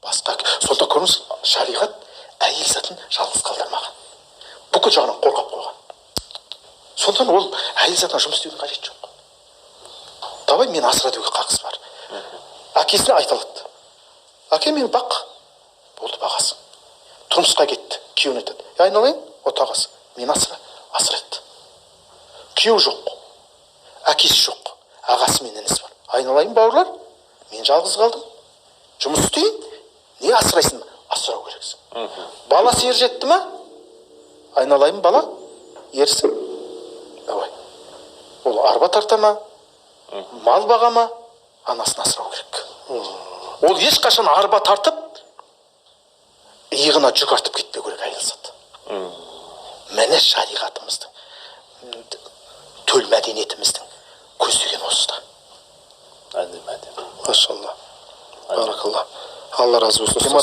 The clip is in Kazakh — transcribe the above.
басқа. Сонда көріңіз, шариғат әйел затын жалғыз қалдырмаған. Бүкіл жағынан қорғап қойған. Сондықтан ол әйел затына жұмыс істеудің қажеті жоқ. Давай мен асыра деуге қақысы бар. Әкесіне айта алады. Әке мені бақ. Болды, бағасың. Тұрмысқа кетті. Күйеуіне айтады. Айналайын, отағасы. Мен асырайды. Күйеу жоқ. Әкесі жоқ. Ағасы мен інісі бар. Айналайын, бауырлар. Мен жалғыз қалдым. Жұмыс істейін. Не асырайсың? Асырау керексің. Баласы ер жетті ма? Айналайын, бала. Ерсің. Давай. Ол арба тарта ма? Мал баға ма? Анасын асырау керек. Ол ешқашан арба тартып, иығына жүк артып кетпеу керек әйел заты. Міне шариғатымыздың, төл мәдениетіміздің көздеген осыда. Әдемі. Машалла. Баракалла. Алла разы болсын.